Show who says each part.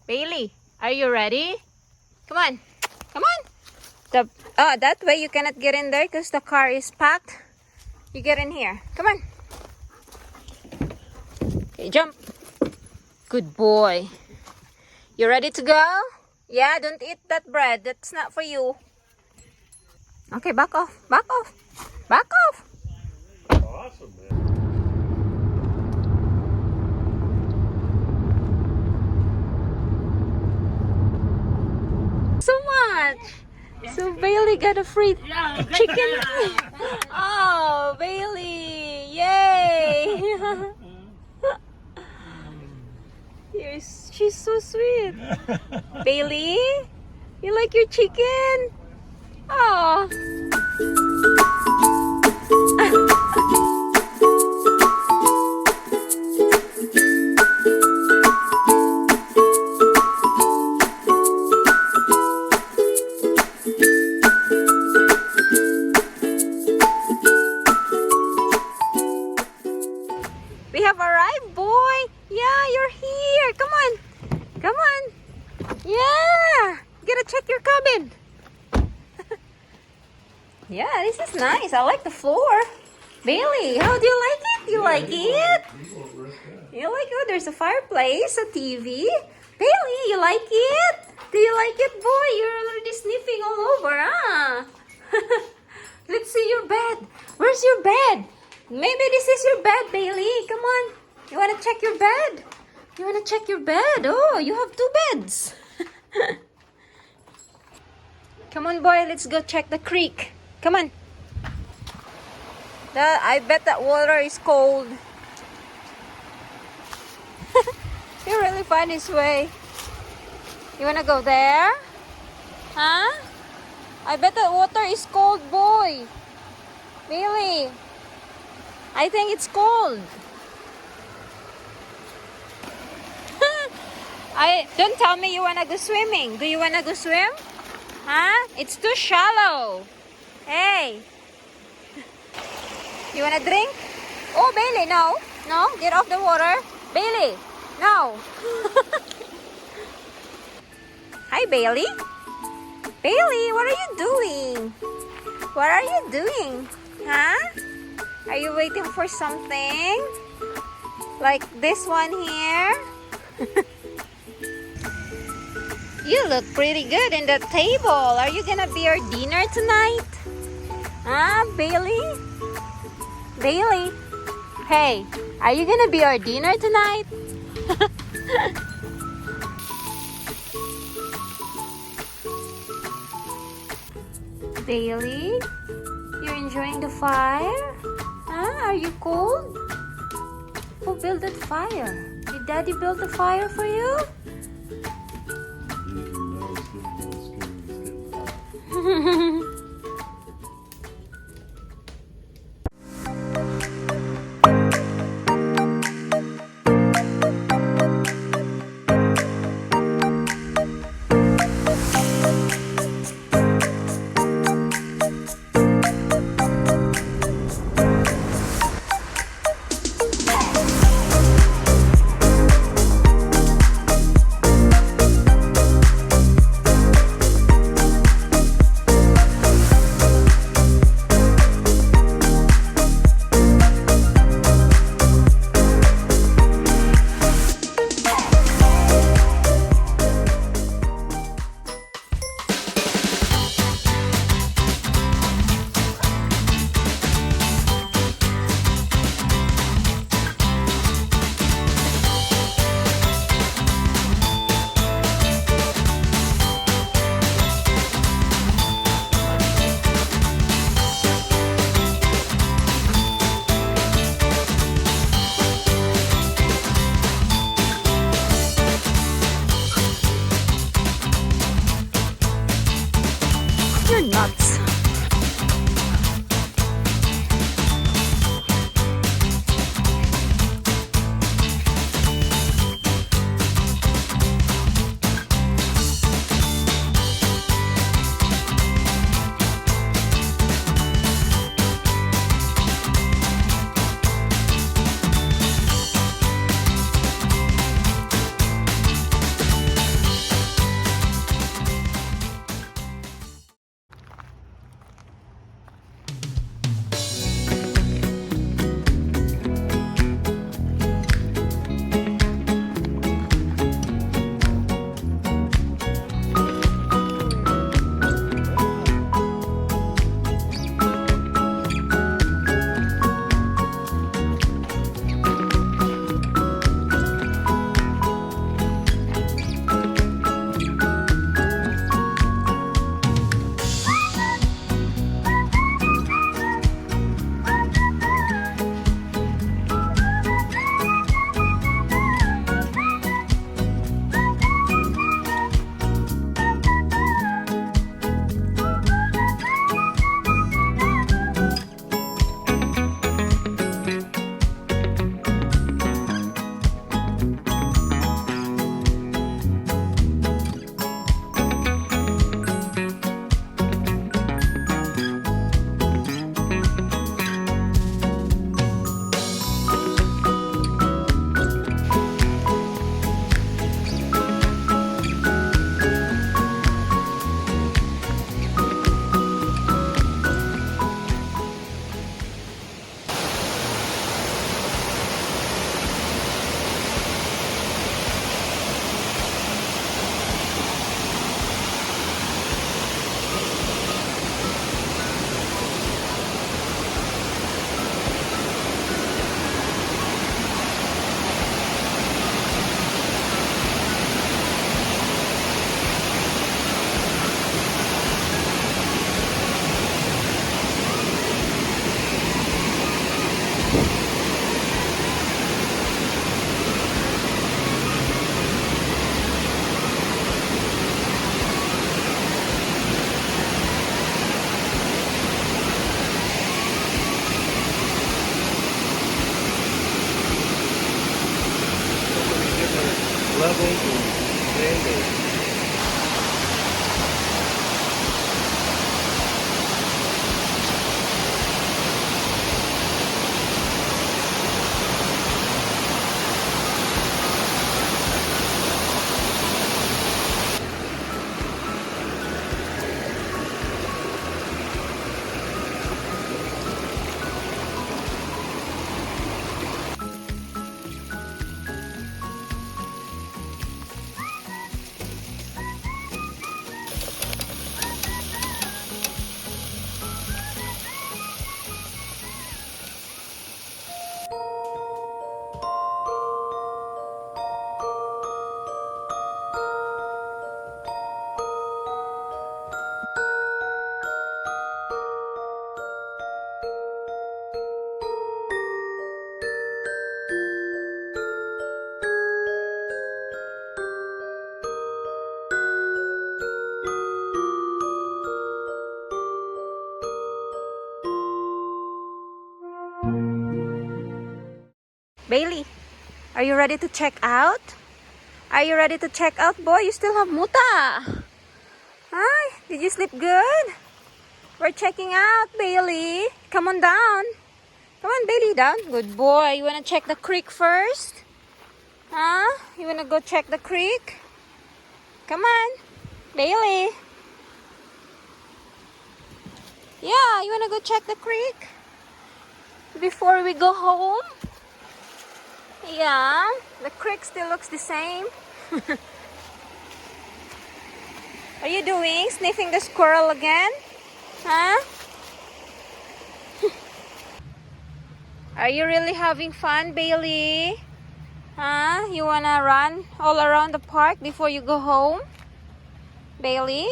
Speaker 1: Bailey, are you ready? Come on. Come on. That way you cannot get in there because the car is packed. You get in here. Come on. Okay, jump. Good boy. You ready to go? Yeah, don't eat that bread. That's not for you. Okay, back off. Back off. Back off.
Speaker 2: Awesome, man.
Speaker 1: So much. So Bailey got a free chicken. Oh, Bailey. Yay. She's so sweet. Bailey, you like your chicken? Oh. We have arrived, boy. Yeah, you're here. Come on. Come on. Yeah. You gotta check your cabin. Yeah, this is nice. I like the floor. Bailey, how do you like it? You like it? You like it? There's a fireplace, a TV. Bailey, you like it? Do you like it, boy? You're already sniffing all over, huh? Let's see your bed. Where's your bed? Maybe this is your bed, Bailey. Come on. You want to check your bed? You want to check your bed? Oh, you have two beds. Come on, boy. Let's go check the creek. Come on. I bet that water is cold. He really find his way. You want to go there? Huh? I bet that water is cold, boy. Bailey. I think it's cold. Don't tell me you wanna go swimming. Do you wanna go swim? Huh? It's too shallow. Hey. You wanna drink? Oh, Bailey, no. No, get off the water. Bailey, no. Hi, Bailey. Bailey, what are you doing? What are you doing? Huh? Are you waiting for something? Like this one here? You look pretty good in the table. Are you gonna be our dinner tonight? Huh, Bailey? Bailey? Hey, are you gonna be our dinner tonight? Bailey? You're enjoying the fire? Huh? Are you cold? Who built that fire? Did Daddy build the fire for you? You're nuts. Bailey, are you ready to check out? Are you ready to check out, boy? You still have muta. Hi, did you sleep good? We're checking out, Bailey. Come on down. Come on, Bailey, down. Good boy. You wanna check the creek first? Huh? You wanna go check the creek? Come on, Bailey. Yeah, you wanna go check the creek before we go home? Yeah, the creek still looks the same. Are you doing? Sniffing the squirrel again? Huh? Are you really having fun, Bailey? Huh? You wanna run all around the park before you go home? Bailey?